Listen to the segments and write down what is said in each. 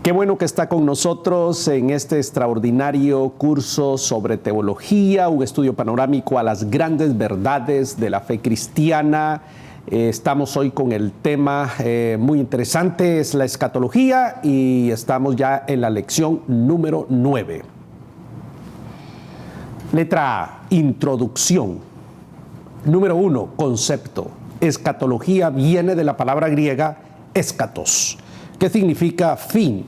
Qué bueno que está con nosotros en este extraordinario curso sobre teología, un estudio panorámico a las grandes verdades de la fe cristiana. Estamos hoy con el tema muy interesante, es la escatología, y estamos ya en la lección número 9. Letra A, introducción. Número 1, concepto. Escatología viene de la palabra griega eschatos, que significa fin.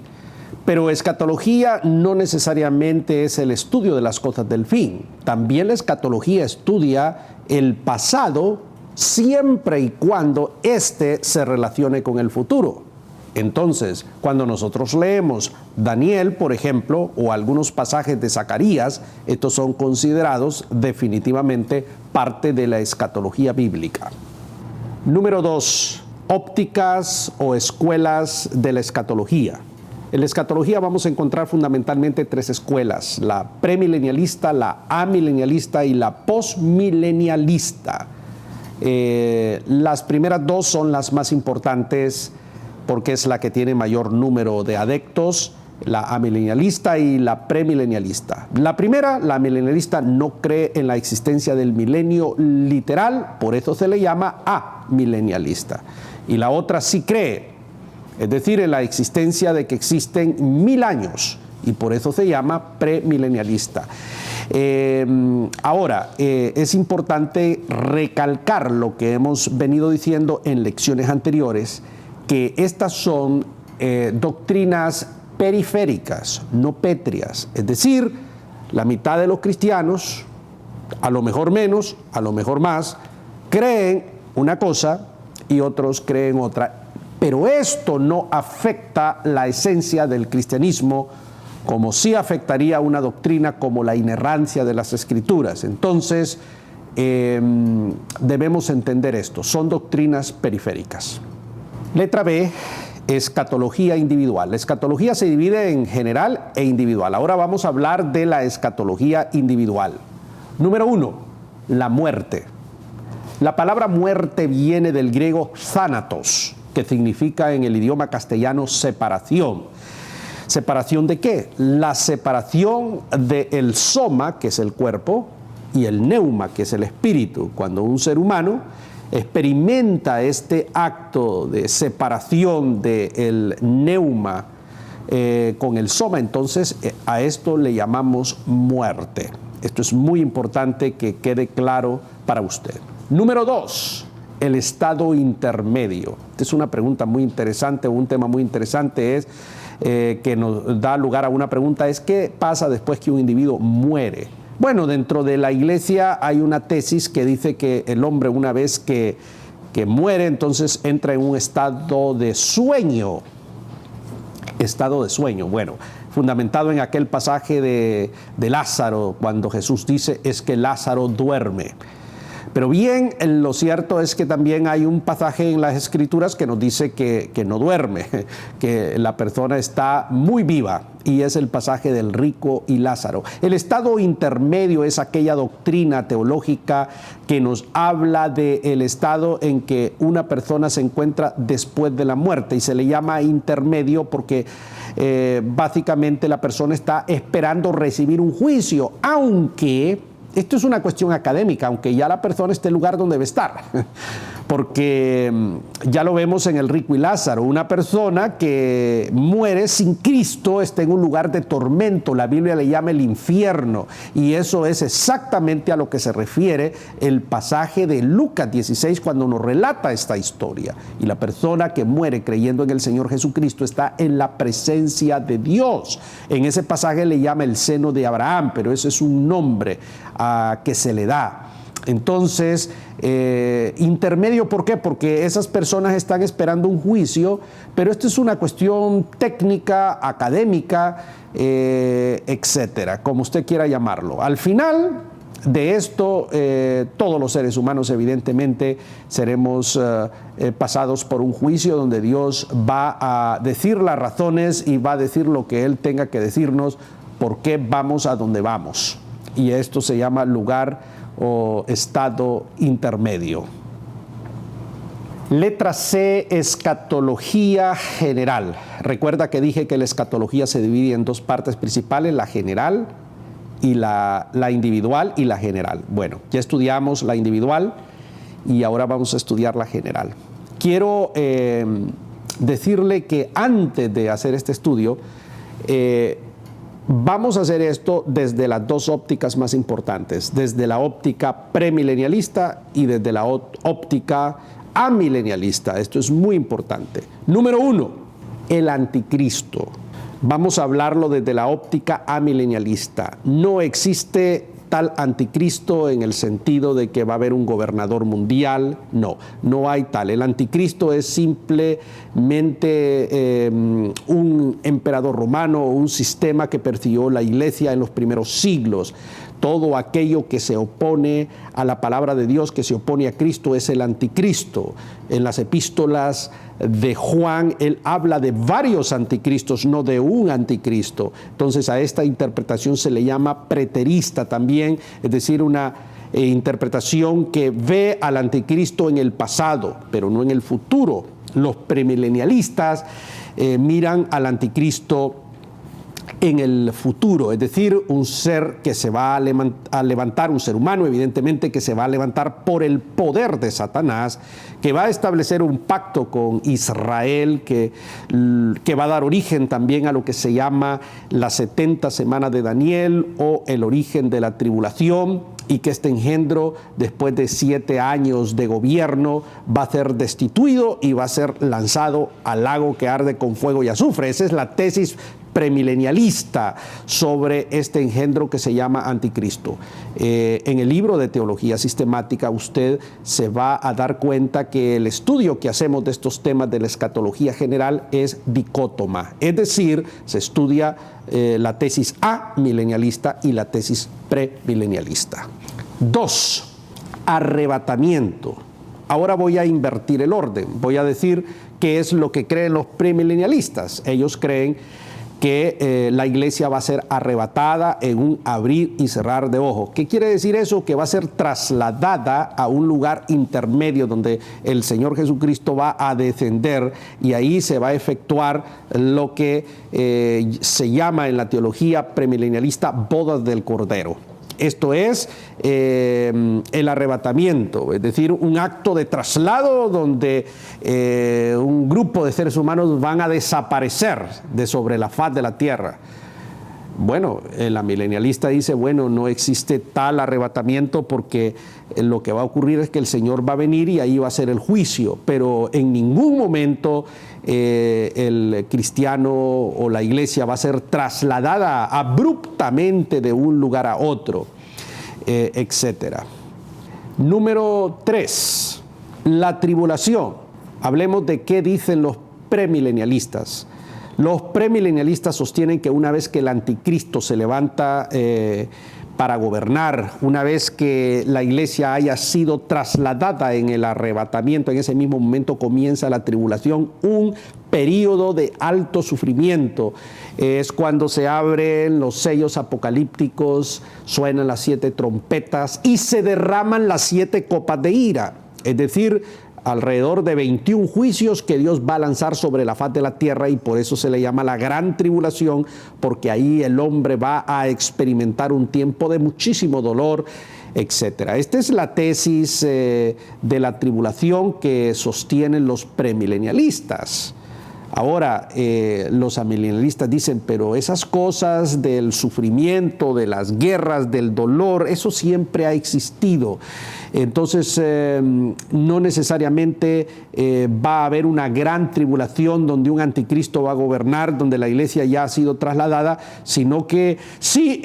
Pero escatología no necesariamente es el estudio de las cosas del fin. También la escatología estudia el pasado siempre y cuando éste se relacione con el futuro. Entonces, cuando nosotros leemos Daniel, por ejemplo, o algunos pasajes de Zacarías, estos son considerados definitivamente parte de la escatología bíblica. Número 2, ópticas o escuelas de la escatología. En la escatología vamos a encontrar fundamentalmente 3 escuelas: la premilenialista, la amilenialista y la postmilenialista. Las primeras 2 son las más importantes porque es la que tiene mayor número de adeptos, la amilenialista y la premilenialista. La primera, la amilenialista, no cree en la existencia del milenio literal, por eso se le llama amilenialista. Y la otra sí cree, es decir, en la existencia de que existen 1000 años, y por eso se llama premilenialista. Ahora, es importante recalcar lo que hemos venido diciendo en lecciones anteriores, que estas son doctrinas periféricas, no pétreas. Es decir, la mitad de los cristianos, a lo mejor menos, a lo mejor más, creen una cosa y otros creen otra. Pero esto no afecta la esencia del cristianismo, como sí afectaría una doctrina como la inerrancia de las Escrituras. Entonces, debemos entender esto. Son doctrinas periféricas. Letra B, escatología individual. La escatología se divide en general e individual. Ahora vamos a hablar de la escatología individual. Número 1, la muerte. La palabra muerte viene del griego thanatos, que significa en el idioma castellano separación. ¿Separación de qué? La separación del soma, que es el cuerpo, y el neuma, que es el espíritu. Cuando un ser humano experimenta este acto de separación del neuma con el soma, entonces a esto le llamamos muerte. Esto es muy importante que quede claro para usted. Número 2. El estado intermedio. Esta es una pregunta muy interesante, un tema muy interesante es que nos da lugar a una pregunta, es ¿qué pasa después que un individuo muere? Bueno, dentro de la iglesia hay una tesis que dice que el hombre, una vez que muere, entonces entra en un estado de sueño. Estado de sueño, bueno, fundamentado en aquel pasaje de Lázaro, cuando Jesús dice, es que Lázaro duerme. Pero bien, lo cierto es que también hay un pasaje en las Escrituras que nos dice que no duerme, que la persona está muy viva, y es el pasaje del rico y Lázaro. El estado intermedio es aquella doctrina teológica que nos habla del estado en que una persona se encuentra después de la muerte, y se le llama intermedio porque básicamente la persona está esperando recibir un juicio, aunque esto es una cuestión académica, aunque ya la persona esté en el lugar donde debe estar, porque ya lo vemos en el rico y Lázaro. Una persona que muere sin Cristo está en un lugar de tormento, la Biblia le llama el infierno, y eso es exactamente a lo que se refiere el pasaje de Lucas 16 cuando nos relata esta historia. Y la persona que muere creyendo en el Señor Jesucristo está en la presencia de Dios. En ese pasaje le llama el seno de Abraham, pero ese es un nombre que se le da. Entonces, intermedio, ¿por qué? Porque esas personas están esperando un juicio, pero esto es una cuestión técnica, académica, etcétera, como usted quiera llamarlo. Al final de esto, todos los seres humanos evidentemente seremos pasados por un juicio donde Dios va a decir las razones y va a decir lo que Él tenga que decirnos, por qué vamos a donde vamos. Y esto se llama lugar o estado intermedio. Letra C, escatología general. Recuerda que dije que la escatología se divide en dos partes principales, la general y la individual y la general. Bueno, ya estudiamos la individual y ahora vamos a estudiar la general. Quiero decirle que antes de hacer este estudio, vamos a hacer esto desde las dos ópticas más importantes, desde la óptica premilenialista y desde la óptica amilenialista. Esto es muy importante. Número 1, el anticristo. Vamos a hablarlo desde la óptica amilenialista. No existe tal anticristo en el sentido de que va a haber un gobernador mundial. No hay tal. El anticristo es simplemente un emperador romano, un sistema que persiguió la iglesia en los primeros siglos. Todo aquello que se opone a la palabra de Dios, que se opone a Cristo, es el anticristo. En las epístolas de Juan, él habla de varios anticristos, no de un anticristo. Entonces a esta interpretación se le llama preterista también, es decir, una interpretación que ve al anticristo en el pasado, pero no en el futuro. Los premilenialistas miran al anticristo en el futuro, es decir, un ser que se va a levantar, un ser humano evidentemente que se va a levantar por el poder de Satanás, que va a establecer un pacto con Israel, que va a dar origen también a lo que se llama las 70 semanas de Daniel o el origen de la tribulación, y que este engendro, después de 7 años de gobierno, va a ser destituido y va a ser lanzado al lago que arde con fuego y azufre. Esa es la tesis premilenialista sobre este engendro que se llama anticristo. En el libro de Teología Sistemática usted se va a dar cuenta que el estudio que hacemos de estos temas de la escatología general es dicótoma, es decir, se estudia la tesis amilenialista y la tesis premilenialista. 2. Arrebatamiento. Ahora voy a invertir el orden, voy a decir qué es lo que creen los premilenialistas. Ellos creen que la iglesia va a ser arrebatada en un abrir y cerrar de ojos. ¿Qué quiere decir eso? Que va a ser trasladada a un lugar intermedio donde el Señor Jesucristo va a descender y ahí se va a efectuar lo que se llama en la teología premilenialista bodas del Cordero. Esto es el arrebatamiento, es decir, un acto de traslado donde un grupo de seres humanos van a desaparecer de sobre la faz de la tierra. Bueno, el amilenialista dice, bueno, no existe tal arrebatamiento porque lo que va a ocurrir es que el Señor va a venir y ahí va a ser el juicio, pero en ningún momento el cristiano o la iglesia va a ser trasladada abruptamente de un lugar a otro, etcétera. Número 3, la tribulación. Hablemos de qué dicen los premilenialistas. Los premilenialistas sostienen que una vez que el anticristo se levanta para gobernar, una vez que la iglesia haya sido trasladada en el arrebatamiento, en ese mismo momento comienza la tribulación, un periodo de alto sufrimiento. Es cuando se abren los sellos apocalípticos, suenan las 7 trompetas y se derraman las 7 copas de ira. Es decir, alrededor de 21 juicios que Dios va a lanzar sobre la faz de la tierra, y por eso se le llama la gran tribulación, porque ahí el hombre va a experimentar un tiempo de muchísimo dolor, etcétera. Esta es la tesis de la tribulación que sostienen los premilenialistas. Ahora, los amilenialistas dicen, pero esas cosas del sufrimiento, de las guerras, del dolor, eso siempre ha existido. Entonces, no necesariamente va a haber una gran tribulación donde un anticristo va a gobernar, donde la iglesia ya ha sido trasladada, sino que sí,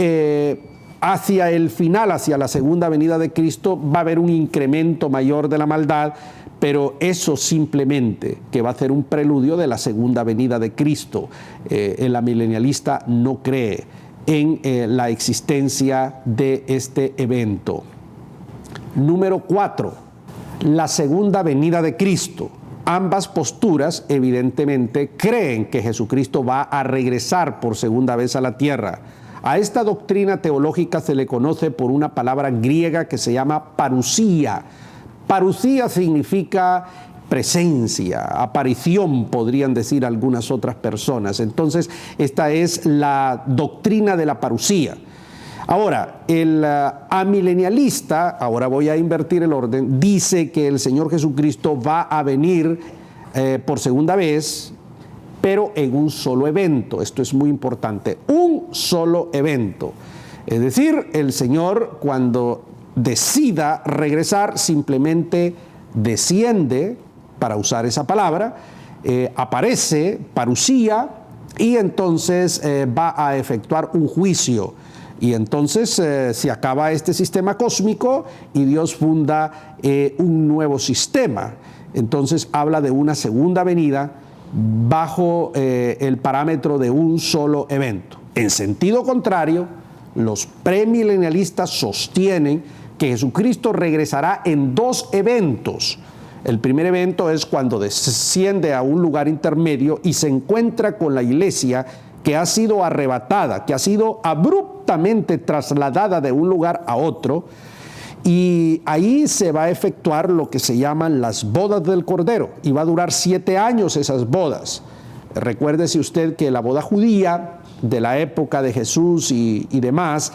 hacia el final, hacia la segunda venida de Cristo, va a haber un incremento mayor de la maldad, pero eso simplemente que va a ser un preludio de la segunda venida de Cristo. El amilenialista no cree en la existencia de este evento. Número 4, la segunda venida de Cristo. Ambas posturas evidentemente creen que Jesucristo va a regresar por segunda vez a la tierra. A esta doctrina teológica se le conoce por una palabra griega que se llama parusía. Parusía significa presencia, aparición, podrían decir algunas otras personas. Entonces, esta es la doctrina de la parusía. Ahora, el amilenialista, ahora voy a invertir el orden, dice que el Señor Jesucristo va a venir por segunda vez, pero en un solo evento. Esto es muy importante, un solo evento. Es decir, el Señor, cuando decida regresar, simplemente desciende, para usar esa palabra, aparece, parusía, y entonces va a efectuar un juicio. Y entonces se acaba este sistema cósmico y Dios funda un nuevo sistema. Entonces habla de una segunda venida bajo el parámetro de un solo evento. En sentido contrario, los premilenialistas sostienen que Jesucristo regresará en dos eventos. El primer evento es cuando desciende a un lugar intermedio y se encuentra con la iglesia que ha sido arrebatada, que ha sido abruptamente trasladada de un lugar a otro, y ahí se va a efectuar lo que se llaman las bodas del Cordero, y va a durar 7 años esas bodas. Recuérdese usted que la boda judía de la época de Jesús y demás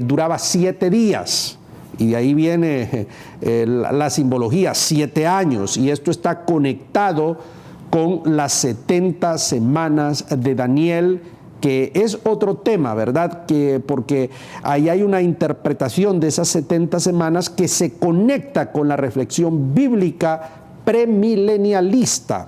duraba 7 días. Y de ahí viene la simbología, 7 años, y esto está conectado con las 70 semanas de Daniel, que es otro tema, ¿verdad? Porque ahí hay una interpretación de esas 70 semanas que se conecta con la reflexión bíblica premilenialista.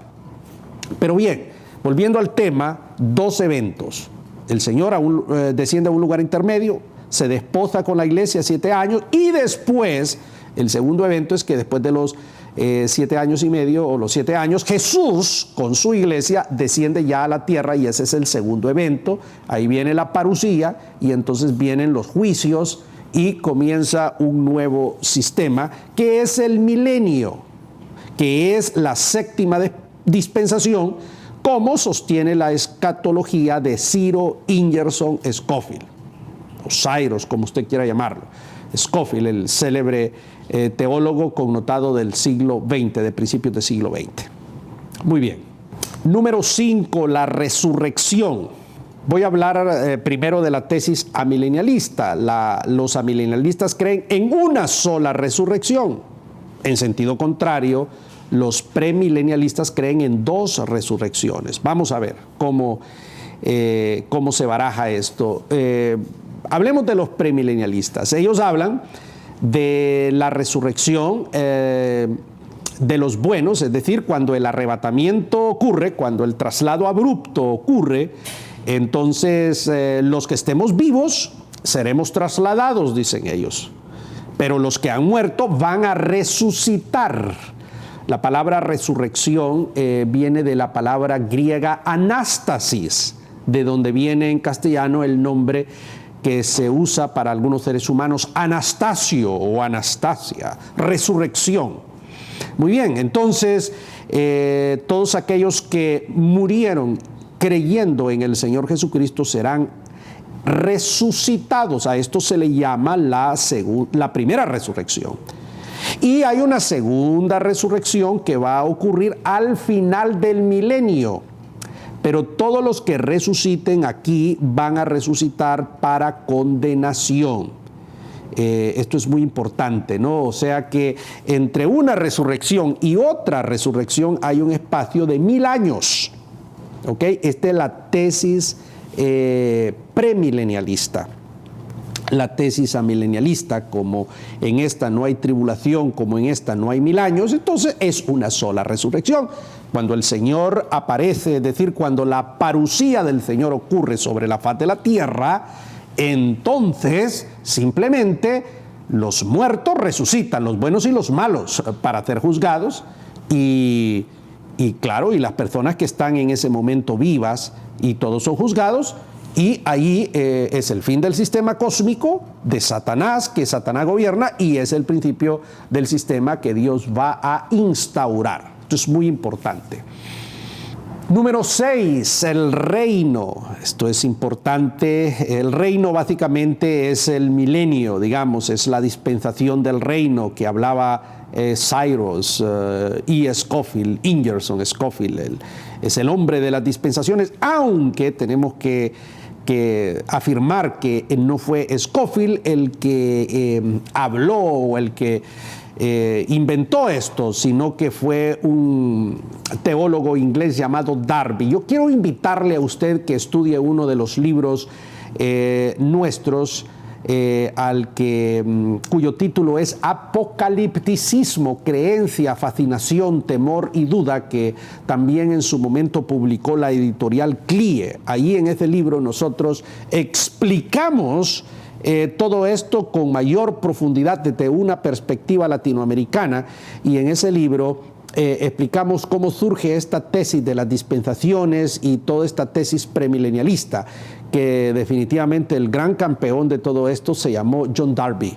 Pero bien, volviendo al tema, 2 eventos. El Señor desciende a un lugar intermedio, se desposa con la iglesia 7 años, y después, el segundo evento es que después de los 7 años y medio o los 7 años, Jesús con su iglesia desciende ya a la tierra, y ese es el segundo evento. Ahí viene la parusía y entonces vienen los juicios y comienza un nuevo sistema que es el milenio, que es la séptima dispensación, como sostiene la escatología de Ciro Ingerson Scofield, o Cyrus, como usted quiera llamarlo. Scofield, el célebre teólogo connotado del siglo XX, de principios del siglo XX. Muy bien. Número 5, la resurrección. Voy a hablar primero de la tesis amilenialista. Los amilenialistas creen en una sola resurrección. En sentido contrario, los premilenialistas creen en 2 resurrecciones. Vamos a ver cómo se baraja esto. Hablemos de los premilenialistas. Ellos hablan de la resurrección de los buenos, es decir, cuando el arrebatamiento ocurre, cuando el traslado abrupto ocurre, entonces los que estemos vivos seremos trasladados, dicen ellos. Pero los que han muerto van a resucitar. La palabra resurrección viene de la palabra griega anástasis, de donde viene en castellano el nombre que se usa para algunos seres humanos, Anastasio o Anastasia, resurrección. Muy bien, entonces todos aquellos que murieron creyendo en el Señor Jesucristo serán resucitados. A esto se le llama la primera resurrección. Y hay una segunda resurrección que va a ocurrir al final del milenio. Pero todos los que resuciten aquí van a resucitar para condenación. Esto es muy importante, ¿no? O sea que entre una resurrección y otra resurrección hay un espacio de 1000 años. ¿Ok? Esta es la tesis premilenialista. La tesis amilenialista, como en esta no hay tribulación, como en esta no hay 1000 años, entonces es una sola resurrección. Cuando el Señor aparece, es decir, cuando la parusía del Señor ocurre sobre la faz de la tierra, entonces simplemente los muertos resucitan, los buenos y los malos, para ser juzgados, y claro, y las personas que están en ese momento vivas, y todos son juzgados. Y ahí es el fin del sistema cósmico de Satanás, que Satanás gobierna, y es el principio del sistema que Dios va a instaurar. Esto es muy importante. Número 6, el reino. Esto es importante. El reino básicamente es el milenio, digamos, es la dispensación del reino que hablaba Cyrus E. Scofield, Ingerson Scofield. Es el hombre de las dispensaciones, aunque tenemos que afirmar que no fue Scofield el que habló o el que inventó esto, sino que fue un teólogo inglés llamado Darby. Yo quiero invitarle a usted que estudie uno de los libros nuestros, cuyo título es Apocalipticismo, creencia, fascinación, temor y duda, que también en su momento publicó la editorial CLIE. Ahí en ese libro nosotros explicamos todo esto con mayor profundidad desde una perspectiva latinoamericana, y en ese libro explicamos cómo surge esta tesis de las dispensaciones y toda esta tesis premilenialista, que definitivamente el gran campeón de todo esto se llamó John Darby,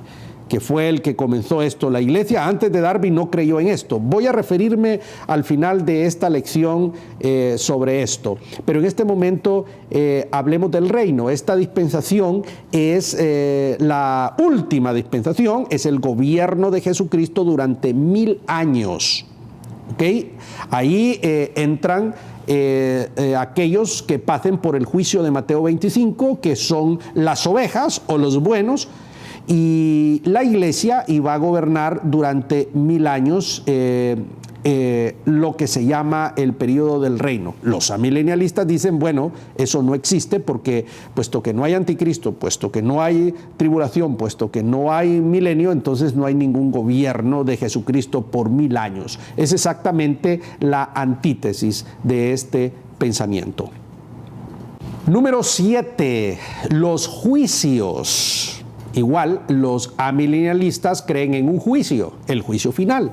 que fue el que comenzó esto. La iglesia antes de Darby no creyó en esto. Voy a referirme al final de esta lección sobre esto, pero en este momento hablemos del reino. Esta dispensación es la última dispensación, es el gobierno de Jesucristo durante 1000 años. ¿Okay? Ahí entran aquellos que pasen por el juicio de Mateo 25, que son las ovejas o los buenos, y la iglesia iba a gobernar durante 1000 años lo que se llama el periodo del reino. Los amilenialistas dicen, bueno, eso no existe porque puesto que no hay anticristo, puesto que no hay tribulación, puesto que no hay milenio, entonces no hay ningún gobierno de Jesucristo por 1000 años. Es exactamente la antítesis de este pensamiento. Número 7, los juicios. Igual, los amilenialistas creen en un juicio, el juicio final.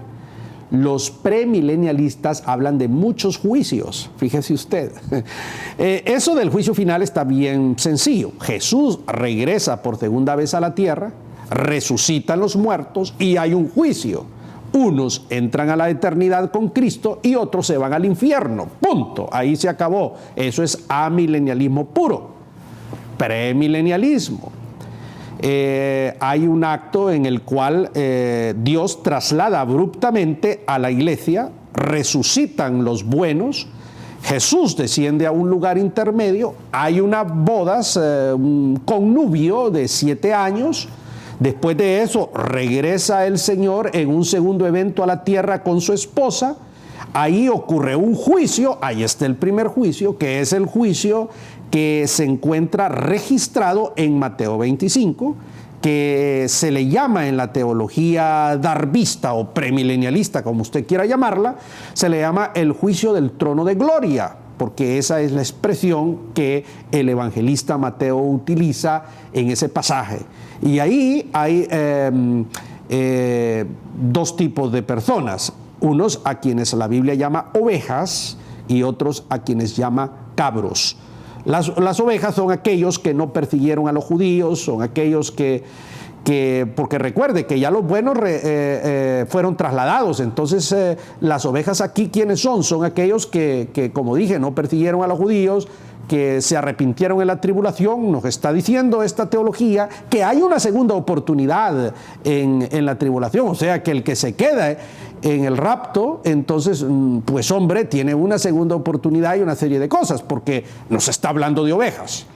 Los premilenialistas hablan de muchos juicios, fíjese usted. Eso del juicio final está bien sencillo. Jesús regresa por segunda vez a la tierra, resucitan los muertos y hay un juicio. Unos entran a la eternidad con Cristo y otros se van al infierno. Punto. Ahí se acabó. Eso es amilenialismo puro. Premilenialismo. Hay un acto en el cual Dios traslada abruptamente a la iglesia, resucitan los buenos, Jesús desciende a un lugar intermedio, hay unas bodas, un connubio de 7 años, después de eso regresa el Señor en un segundo evento a la tierra con su esposa, ahí ocurre un juicio, ahí está el primer juicio, que es el juicio que se encuentra registrado en Mateo 25, que se le llama en la teología darbista o premilenialista, como usted quiera llamarla, se le llama el juicio del trono de gloria, porque esa es la expresión que el evangelista Mateo utiliza en ese pasaje. Y ahí hay dos tipos de personas, unos a quienes la Biblia llama ovejas y otros a quienes llama cabros. Las ovejas son aquellos que no persiguieron a los judíos, son aquellos que porque recuerde que ya los buenos fueron trasladados, entonces las ovejas aquí, ¿quiénes son? Son aquellos que, como dije, no persiguieron a los judíos, que se arrepintieron en la tribulación. Nos está diciendo esta teología que hay una segunda oportunidad en la tribulación, o sea que el que se queda en el rapto, entonces, pues hombre, tiene una segunda oportunidad y una serie de cosas, porque nos está hablando de ovejas.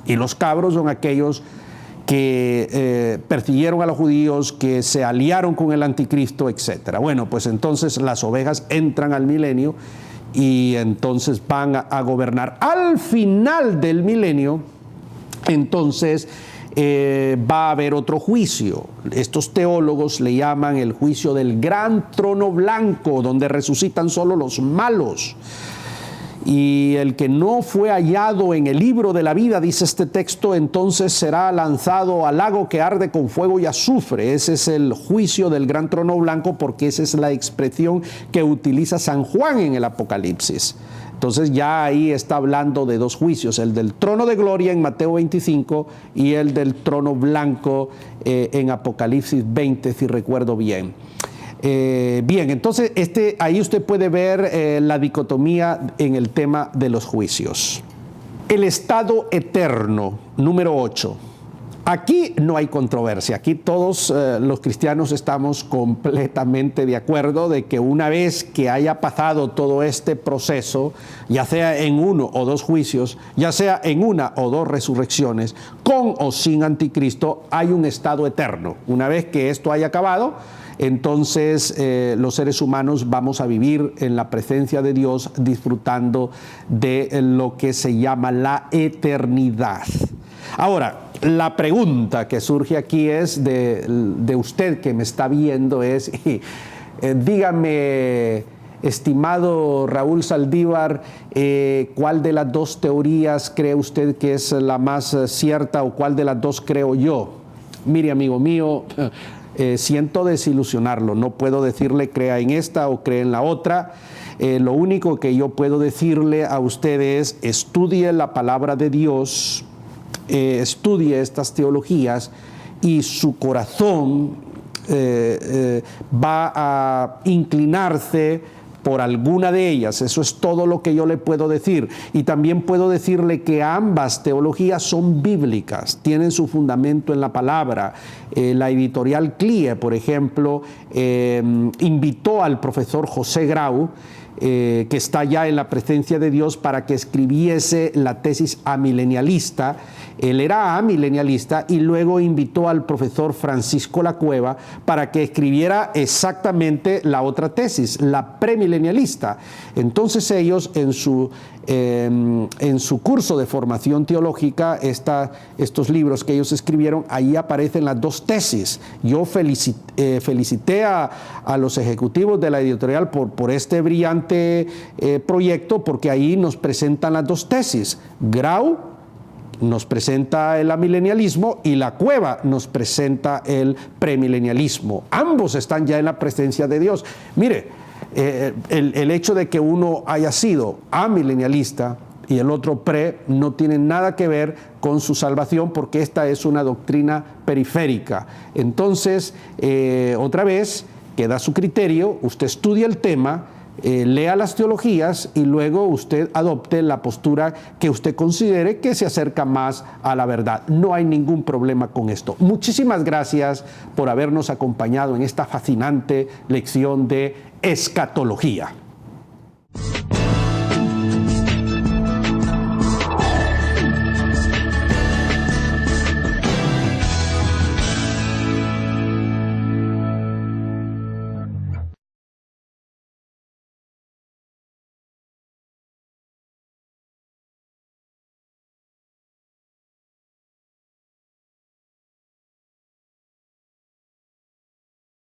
Y los cabros son aquellos que persiguieron a los judíos, que se aliaron con el anticristo, etc. Bueno, pues entonces las ovejas entran al milenio y entonces van a gobernar. Al final del milenio, entonces va a haber otro juicio. Estos teólogos le llaman el juicio del gran trono blanco, donde resucitan solo los malos. Y el que no fue hallado en el libro de la vida, dice este texto, entonces será lanzado al lago que arde con fuego y azufre. Ese es el juicio del gran trono blanco, porque esa es la expresión que utiliza San Juan en el Apocalipsis. Entonces ya ahí está hablando de dos juicios, el del trono de gloria en Mateo 25 y el del trono blanco en Apocalipsis 20, si recuerdo bien. Bien, entonces ahí usted puede ver la dicotomía en el tema de los juicios. El estado eterno, número 8. Aquí no hay controversia, aquí todos los cristianos estamos completamente de acuerdo de que una vez que haya pasado todo este proceso, ya sea en uno o dos juicios, ya sea en una o dos resurrecciones, con o sin anticristo, hay un estado eterno. Una vez que esto haya acabado, entonces los seres humanos vamos a vivir en la presencia de Dios disfrutando de lo que se llama la eternidad. Ahora, la pregunta que surge aquí es de usted que me está viendo es, dígame, estimado Raúl Saldívar, ¿cuál de las dos teorías cree usted que es la más cierta o cuál de las dos creo yo? Mire, amigo mío, siento desilusionarlo, no puedo decirle crea en esta o crea en la otra. Lo único que yo puedo decirle a usted es estudie la palabra de Dios, estudie estas teologías y su corazón va a inclinarse por alguna de ellas. Eso es todo lo que yo le puedo decir. Y también puedo decirle que ambas teologías son bíblicas, tienen su fundamento en la palabra. La editorial CLIE, por ejemplo, invitó al profesor José Grau, que está ya en la presencia de Dios, para que escribiese la tesis amilenialista. Él era amilenialista y luego invitó al profesor Francisco Lacueva para que escribiera exactamente la otra tesis, la premilenialista. Entonces ellos en su curso de formación teológica, estos libros que ellos escribieron, ahí aparecen las dos tesis. Yo felicité a los ejecutivos de la editorial por este brillante proyecto, porque ahí nos presentan las dos tesis. Grau nos presenta el amilenialismo y Lacueva nos presenta el premilenialismo. Ambos están ya en la presencia de Dios. Mire, el hecho de que uno haya sido amilenialista y el otro no tiene nada que ver con su salvación, porque esta es una doctrina periférica. Entonces, otra vez, queda a su criterio, usted estudia el tema, lea las teologías y luego usted adopte la postura que usted considere que se acerca más a la verdad. No hay ningún problema con esto. Muchísimas gracias por habernos acompañado en esta fascinante lección de escatología.